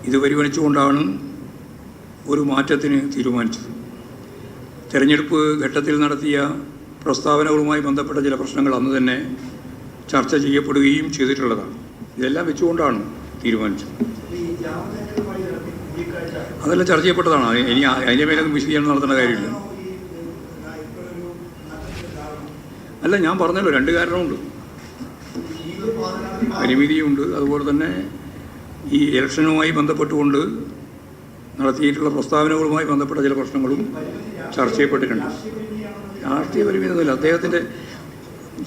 ഇത് പരിഗണിച്ചുകൊണ്ടാണ് ഒരു മാറ്റത്തിന് തീരുമാനിച്ചത്. തെരഞ്ഞെടുപ്പ് ഘട്ടത്തിൽ നടത്തിയ പ്രസ്താവനകളുമായി ബന്ധപ്പെട്ട ചില പ്രശ്നങ്ങൾ അന്ന് തന്നെ ചർച്ച ചെയ്യപ്പെടുകയും ചെയ്തിട്ടുള്ളതാണ്. ഇതെല്ലാം വെച്ചുകൊണ്ടാണ് തീരുമാനിച്ചത്. അതെല്ലാം ചർച്ച ചെയ്യപ്പെട്ടതാണ്. ഇനി അതിൻ്റെ മേലൊന്നും വിശദീകരണം നടത്തേണ്ട കാര്യമില്ല. അല്ല, ഞാൻ പറഞ്ഞല്ലോ, രണ്ട് കാരണമുണ്ട്. പരിമിതിയുണ്ട്, അതുപോലെ തന്നെ ഈ ഇലക്ഷനുമായി ബന്ധപ്പെട്ടുകൊണ്ട് നടത്തിയിട്ടുള്ള പ്രസ്താവനകളുമായി ബന്ധപ്പെട്ട ചില പ്രശ്നങ്ങളും ചർച്ച ചെയ്യപ്പെട്ടിട്ടുണ്ട്. രാഷ്ട്രീയ പരിമിതിയൊന്നുമില്ല. അദ്ദേഹത്തിൻ്റെ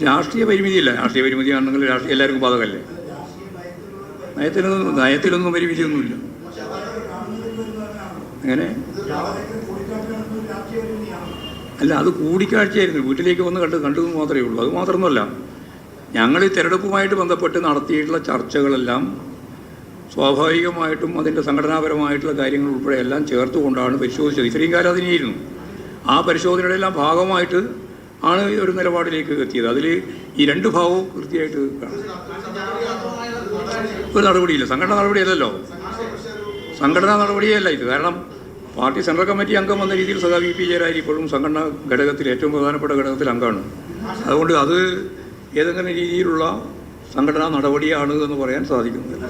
രാഷ്ട്രീയ പരിമിതിയില്ല. രാഷ്ട്രീയ പരിമിതിയാണെങ്കിൽ എല്ലാവർക്കും ബാധകമല്ലേ? നയത്തിലൊന്നും പരിമിതിയൊന്നുമില്ല. എങ്ങനെ? അല്ല, അത് കൂടിക്കാഴ്ചയായിരുന്നു. വീട്ടിലേക്ക് വന്ന് കണ്ടതെന്ന് മാത്രമേ ഉള്ളൂ. അത് മാത്രമൊന്നുമല്ല, ഞങ്ങൾ ഈ തെരഞ്ഞെടുപ്പുമായിട്ട് ബന്ധപ്പെട്ട് നടത്തിയിട്ടുള്ള ചർച്ചകളെല്ലാം സ്വാഭാവികമായിട്ടും അതിൻ്റെ സംഘടനാപരമായിട്ടുള്ള കാര്യങ്ങൾ ഉൾപ്പെടെ എല്ലാം ചേർത്തുകൊണ്ടാണ് പരിശോധിച്ചത്. ഇത്രയും കാലം അതിനെയായിരുന്നു. ആ പരിശോധനയുടെ എല്ലാം ഭാഗമായിട്ട് ആണ് ഒരു നിലപാടിലേക്ക് എത്തിയത്. അതിൽ ഈ രണ്ട് ഭാഗവും കൃത്യമായിട്ട് കാണും. ഒരു നടപടിയില്ല, സംഘടനാ നടപടിയല്ലല്ലോ, സംഘടനാ നടപടിയല്ല ഇത്. കാരണം പാർട്ടി സെൻട്രൽ കമ്മിറ്റി അംഗം എന്ന രീതിയിൽ സദാ വി പി ജയരാജ് ഇപ്പോഴും സംഘടനാ ഘടകത്തിൽ ഏറ്റവും പ്രധാനപ്പെട്ട ഘടകത്തിൽ അംഗമാണ്. അതുകൊണ്ട് അത് ഏതെങ്കിലും രീതിയിലുള്ള സംഘടനാ നടപടിയാണ് എന്ന് പറയാൻ സാധിക്കുന്നില്ല.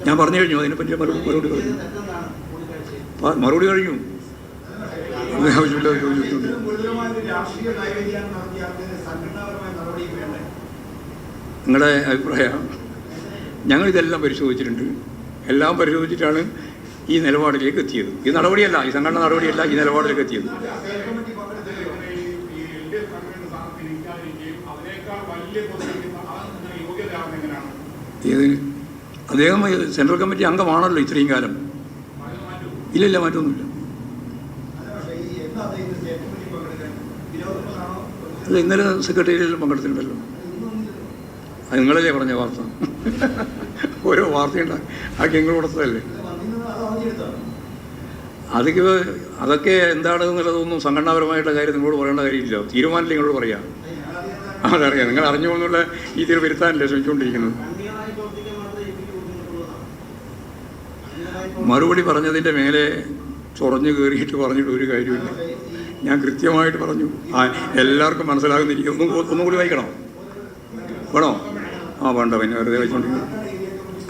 ഞാൻ പറഞ്ഞു കഴിഞ്ഞു, അതിനെപ്പറ്റി മറുപടി കഴിഞ്ഞു. ആവശ്യമില്ല ചോദിച്ചിട്ടുണ്ട്. നിങ്ങളുടെ അഭിപ്രായം? ഞങ്ങളിതെല്ലാം പരിശോധിച്ചിട്ടുണ്ട്. എല്ലാം പരിശോധിച്ചിട്ടാണ് ഈ നിലപാടിലേക്ക് എത്തിയത്. ഈ നടപടിയല്ല, ഈ സംഘടന നടപടിയല്ല, ഈ നിലപാടിലേക്ക് എത്തിയത്. അദ്ദേഹം സെൻട്രൽ കമ്മിറ്റി അംഗമാണല്ലോ ഇത്രയും കാലം. ഇല്ല, മാറ്റമൊന്നുമില്ല. അല്ല, ഇന്നലെ സെക്രട്ടേറിയറ്റിൽ പങ്കെടുത്തിട്ടുണ്ടല്ലോ. അത് നിങ്ങളല്ലേ പറഞ്ഞ വാർത്ത? ഓരോ വാർത്തയുണ്ടാ ആക്കി നിങ്ങൾ കൊടുത്തതല്ലേ? അതൊക്കെ എന്താണെന്നുള്ളതൊന്നും സംഘടനാപരമായിട്ടുള്ള കാര്യം നിങ്ങളോട് പറയേണ്ട കാര്യമില്ല. തീരുമാനമില്ല, നിങ്ങളോട് പറയാം. അതറിയാം, നിങ്ങൾ അറിഞ്ഞുകൊണ്ടുള്ള രീതിയിൽ വരുത്താനല്ലേ ശ്രമിച്ചുകൊണ്ടിരിക്കുന്നത്. മറുപടി പറഞ്ഞതിൻ്റെ മേലെ ചൊറഞ്ഞു കയറിയിട്ട് പറഞ്ഞിട്ട് ഒരു കാര്യമില്ല. ഞാൻ കൃത്യമായിട്ട് പറഞ്ഞു. എല്ലാവർക്കും മനസ്സിലാകുന്ന രീതി ഒന്നും കൂടി വായിക്കണോ? വേണോ? വേണ്ട, പിന്നെ വെറുതെ വായിച്ചുകൊണ്ടിരിക്കുന്നു.